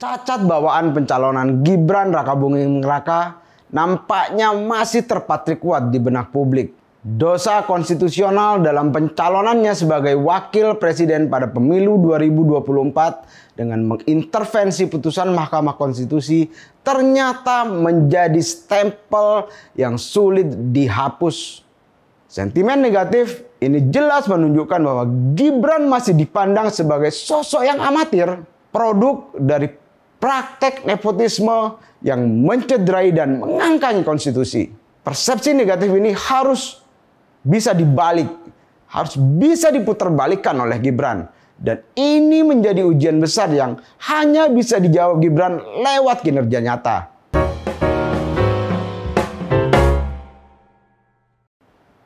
Cacat bawaan pencalonan Gibran Rakabuming Raka nampaknya masih terpatrik kuat di benak publik. Dosa konstitusional dalam pencalonannya sebagai wakil presiden pada pemilu 2024 dengan mengintervensi putusan Mahkamah Konstitusi ternyata menjadi stempel yang sulit dihapus. Sentimen negatif ini jelas menunjukkan bahwa Gibran masih dipandang sebagai sosok yang amatir, produk dari praktek nepotisme yang mencederai dan mengangkangi konstitusi. Persepsi negatif ini harus bisa dibalik, harus bisa diputarbalikkan oleh Gibran. Dan ini menjadi ujian besar yang hanya bisa dijawab Gibran lewat kinerja nyata.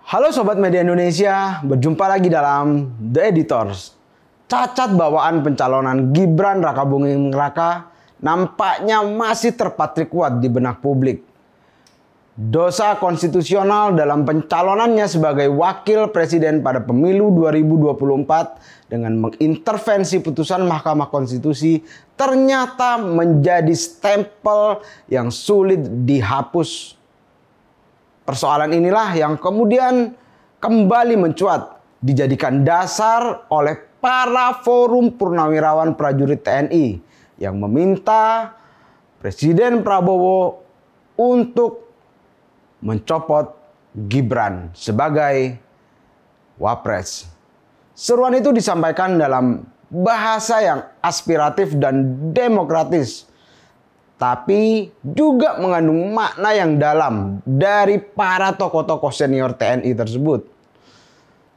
Halo Sobat Media Indonesia, berjumpa lagi dalam The Editors. Cacat bawaan pencalonan Gibran Rakabuming Raka nampaknya masih terpatrik kuat di benak publik. Dosa konstitusional dalam pencalonannya sebagai wakil presiden pada pemilu 2024 dengan mengintervensi putusan Mahkamah Konstitusi ternyata menjadi stempel yang sulit dihapus. Persoalan inilah yang kemudian kembali mencuat, dijadikan dasar oleh para forum purnawirawan prajurit TNI yang meminta Presiden Prabowo untuk mencopot Gibran sebagai Wapres. Seruan itu disampaikan dalam bahasa yang aspiratif dan demokratis, tapi juga mengandung makna yang dalam dari para tokoh-tokoh senior TNI tersebut.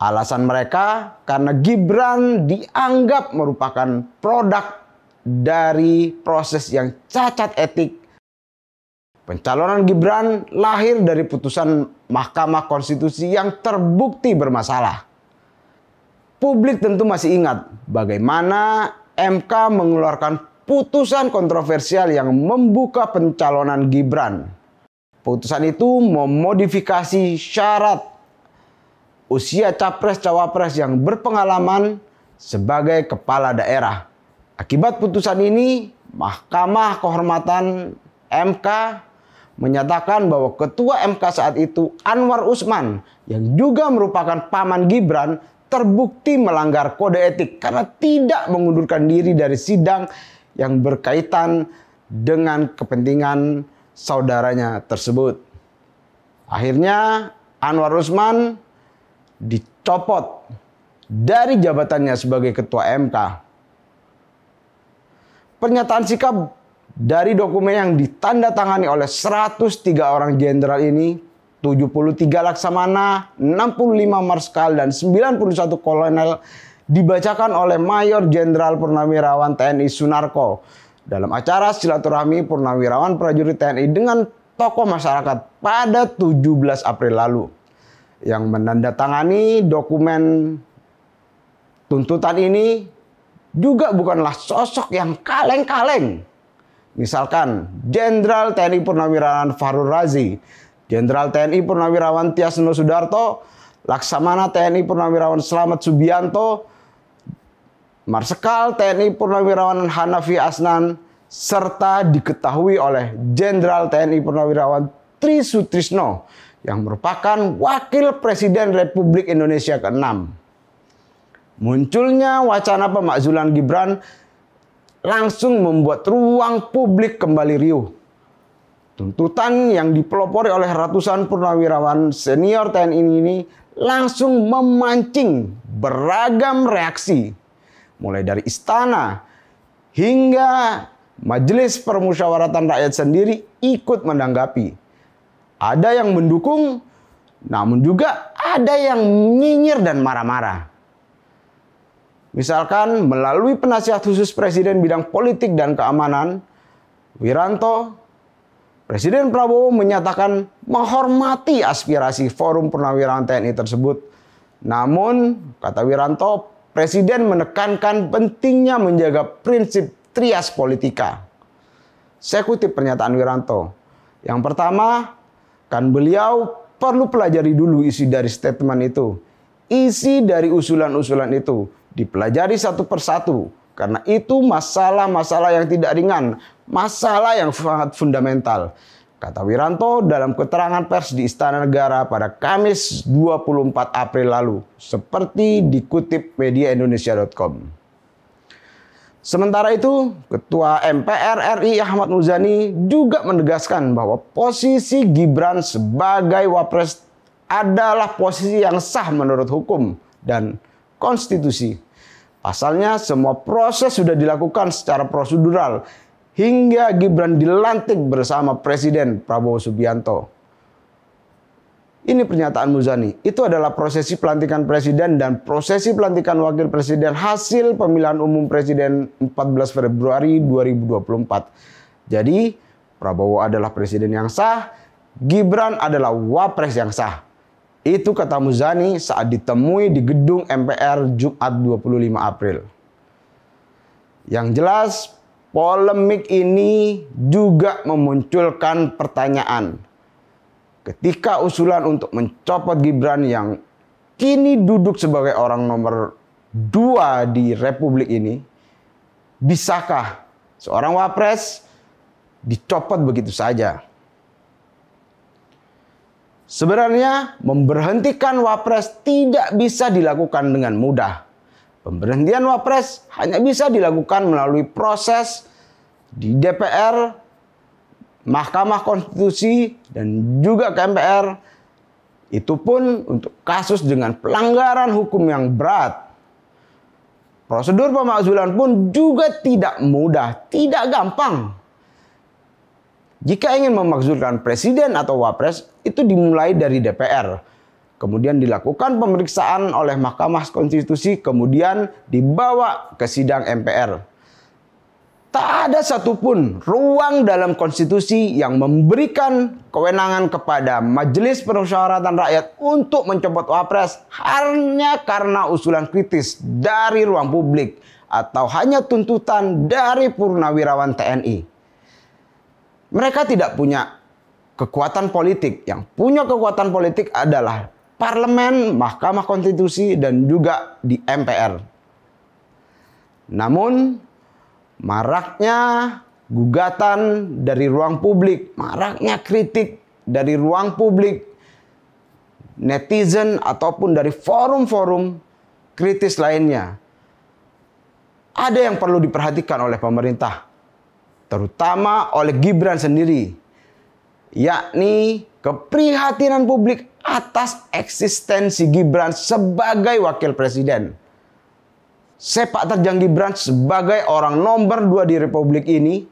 Alasan mereka karena Gibran dianggap merupakan produk dari proses yang cacat etik. Pencalonan Gibran lahir dari putusan Mahkamah Konstitusi yang terbukti bermasalah. Publik tentu masih ingat bagaimana MK mengeluarkan putusan kontroversial yang membuka pencalonan Gibran. Putusan itu memodifikasi syarat usia capres-cawapres yang berpengalaman sebagai kepala daerah. Akibat putusan ini, Mahkamah Kehormatan MK menyatakan bahwa Ketua MK saat itu Anwar Usman yang juga merupakan paman Gibran terbukti melanggar kode etik karena tidak mengundurkan diri dari sidang yang berkaitan dengan kepentingan saudaranya tersebut. Akhirnya Anwar Usman dicopot dari jabatannya sebagai Ketua MK. Pernyataan sikap dari dokumen yang ditandatangani oleh 103 orang jenderal ini, 73 laksamana, 65 marskal, dan 91 kolonel dibacakan oleh Mayor Jenderal Purnawirawan TNI Sunarko dalam acara silaturahmi Purnawirawan prajurit TNI dengan tokoh masyarakat pada 17 April lalu. Yang menandatangani dokumen tuntutan ini juga bukanlah sosok yang kaleng-kaleng. Misalkan Jenderal TNI Purnawirawan Fahrul Razi, Jenderal TNI Purnawirawan Tiasno Sudarto, Laksamana TNI Purnawirawan Slamet Subianto, Marsekal TNI Purnawirawan Hanafi Asnan, serta diketahui oleh Jenderal TNI Purnawirawan Tri Sutrisno yang merupakan Wakil Presiden Republik Indonesia ke-6. Munculnya wacana pemakzulan Gibran langsung membuat ruang publik kembali riuh. Tuntutan yang dipelopori oleh ratusan purnawirawan senior TNI ini langsung memancing beragam reaksi. Mulai dari istana hingga Majelis Permusyawaratan Rakyat sendiri ikut menanggapi. Ada yang mendukung, namun juga ada yang nyinyir dan marah-marah. Misalkan melalui penasihat khusus Presiden bidang politik dan keamanan, Wiranto, Presiden Prabowo menyatakan menghormati aspirasi forum purnawirawan TNI tersebut. Namun, kata Wiranto, Presiden menekankan pentingnya menjaga prinsip trias politika. Saya kutip pernyataan Wiranto. Yang pertama, kan beliau perlu pelajari dulu isi dari statement itu. Isi dari usulan-usulan itu dipelajari satu persatu karena itu masalah-masalah yang tidak ringan, masalah yang sangat fundamental, kata Wiranto dalam keterangan pers di Istana Negara pada Kamis 24 April lalu, seperti dikutip media Indonesia.com. Sementara itu, Ketua MPR RI Ahmad Muzani juga menegaskan bahwa posisi Gibran sebagai Wapres adalah posisi yang sah menurut hukum dan konstitusi. Pasalnya, semua proses sudah dilakukan secara prosedural hingga Gibran dilantik bersama Presiden Prabowo Subianto. Ini pernyataan Muzani. Itu adalah prosesi pelantikan presiden dan prosesi pelantikan wakil presiden hasil pemilihan umum presiden 14 Februari 2024. Jadi, Prabowo adalah presiden yang sah, Gibran adalah wapres yang sah. Itu kata Muzani saat ditemui di gedung MPR Jumat 25 April. Yang jelas, polemik ini juga memunculkan pertanyaan. Ketika usulan untuk mencopot Gibran yang kini duduk sebagai orang nomor 2 di Republik ini, bisakah seorang wapres dicopot begitu saja? Sebenarnya memberhentikan wapres tidak bisa dilakukan dengan mudah. Pemberhentian wapres hanya bisa dilakukan melalui proses di DPR, Mahkamah Konstitusi, dan juga ke MPR. Itu pun untuk kasus dengan pelanggaran hukum yang berat. Prosedur pemakzulan pun juga tidak mudah, tidak gampang. Jika ingin memakzulkan presiden atau wapres, itu dimulai dari DPR. Kemudian dilakukan pemeriksaan oleh Mahkamah Konstitusi, kemudian dibawa ke sidang MPR. Tak ada satupun ruang dalam konstitusi yang memberikan kewenangan kepada Majelis Permusyawaratan Rakyat untuk mencopot wapres hanya karena usulan kritis dari ruang publik atau hanya tuntutan dari purnawirawan TNI. Mereka tidak punya kekuatan politik. Yang punya kekuatan politik adalah Parlemen, Mahkamah Konstitusi, dan juga di MPR. Namun, maraknya gugatan dari ruang publik, maraknya kritik dari ruang publik, netizen, ataupun dari forum-forum kritis lainnya. Ada yang perlu diperhatikan oleh pemerintah, terutama oleh Gibran sendiri, yakni keprihatinan publik atas eksistensi Gibran sebagai wakil presiden. Sepak terjang Gibran sebagai orang nomor 2 di Republik ini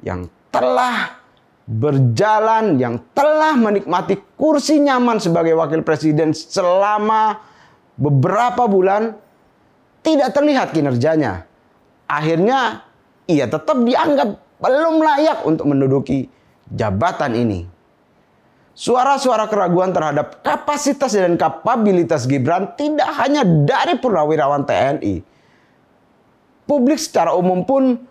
yang telah berjalan, yang telah menikmati kursi nyaman sebagai wakil presiden selama beberapa bulan, tidak terlihat kinerjanya. Akhirnya ia tetap dianggap belum layak untuk menduduki jabatan ini. Suara-suara keraguan terhadap kapasitas dan kapabilitas Gibran tidak hanya dari purnawirawan TNI. Publik secara umum pun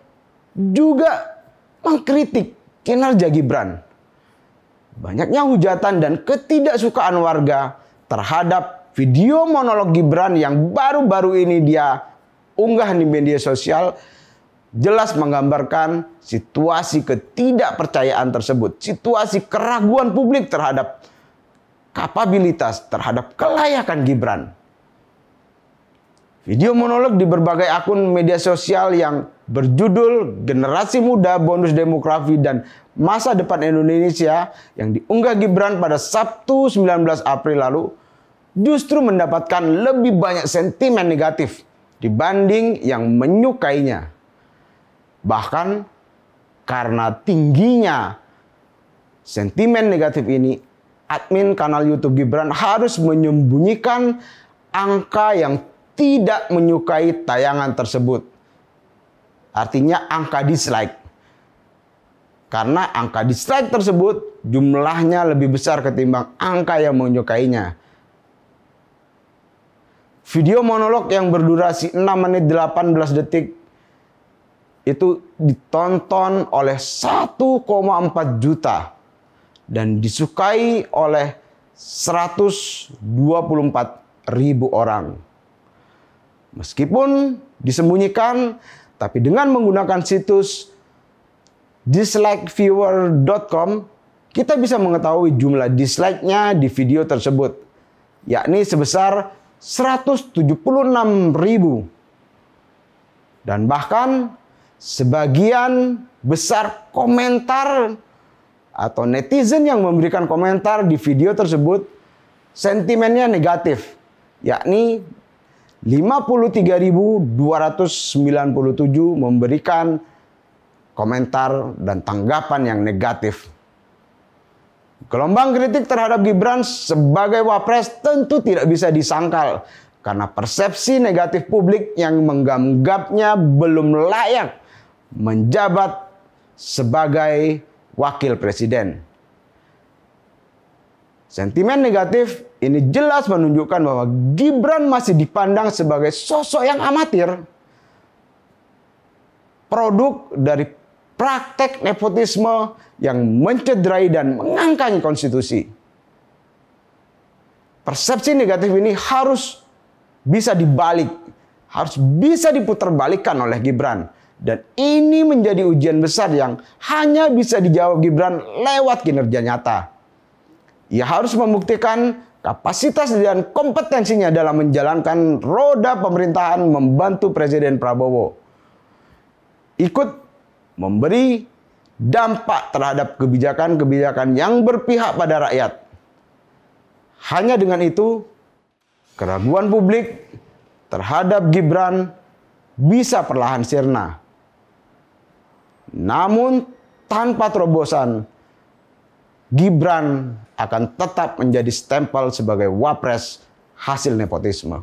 juga mengkritik kinerja Gibran. Banyaknya hujatan dan ketidaksukaan warga terhadap video monolog Gibran yang baru-baru ini dia unggah di media sosial jelas menggambarkan situasi ketidakpercayaan tersebut, situasi keraguan publik terhadap kapabilitas, terhadap kelayakan Gibran. Video monolog di berbagai akun media sosial yang berjudul Generasi Muda, Bonus Demografi, dan Masa Depan Indonesia yang diunggah Gibran pada Sabtu 19 April lalu justru mendapatkan lebih banyak sentimen negatif dibanding yang menyukainya. Bahkan karena tingginya sentimen negatif ini, admin kanal YouTube Gibran harus menyembunyikan angka yang tidak menyukai tayangan tersebut. Artinya angka dislike. Karena angka dislike tersebut jumlahnya lebih besar ketimbang angka yang menyukainya. Video monolog yang berdurasi 6 menit 18 detik itu ditonton oleh 1,4 juta dan disukai oleh 124.000 orang. Meskipun disembunyikan, tapi dengan menggunakan situs dislikeviewer.com, kita bisa mengetahui jumlah dislike-nya di video tersebut, yakni sebesar 176.000. Dan bahkan sebagian besar komentar atau netizen yang memberikan komentar di video tersebut sentimennya negatif, yakni 53.297 memberikan komentar dan tanggapan yang negatif. Gelombang kritik terhadap Gibran sebagai Wapres tentu tidak bisa disangkal karena persepsi negatif publik yang menganggapnya belum layak menjabat sebagai wakil presiden. Sentimen negatif ini jelas menunjukkan bahwa Gibran masih dipandang sebagai sosok yang amatir, produk dari praktek nepotisme yang mencederai dan mengangkangi konstitusi. Persepsi negatif ini harus bisa dibalik, harus bisa diputarbalikkan oleh Gibran. Dan ini menjadi ujian besar yang hanya bisa dijawab Gibran lewat kinerja nyata. Ia harus membuktikan kapasitas dan kompetensinya dalam menjalankan roda pemerintahan membantu Presiden Prabowo. Ikut memberi dampak terhadap kebijakan-kebijakan yang berpihak pada rakyat. Hanya dengan itu, keraguan publik terhadap Gibran bisa perlahan sirna. Namun tanpa terobosan, Gibran akan tetap menjadi stempel sebagai Wapres hasil nepotisme.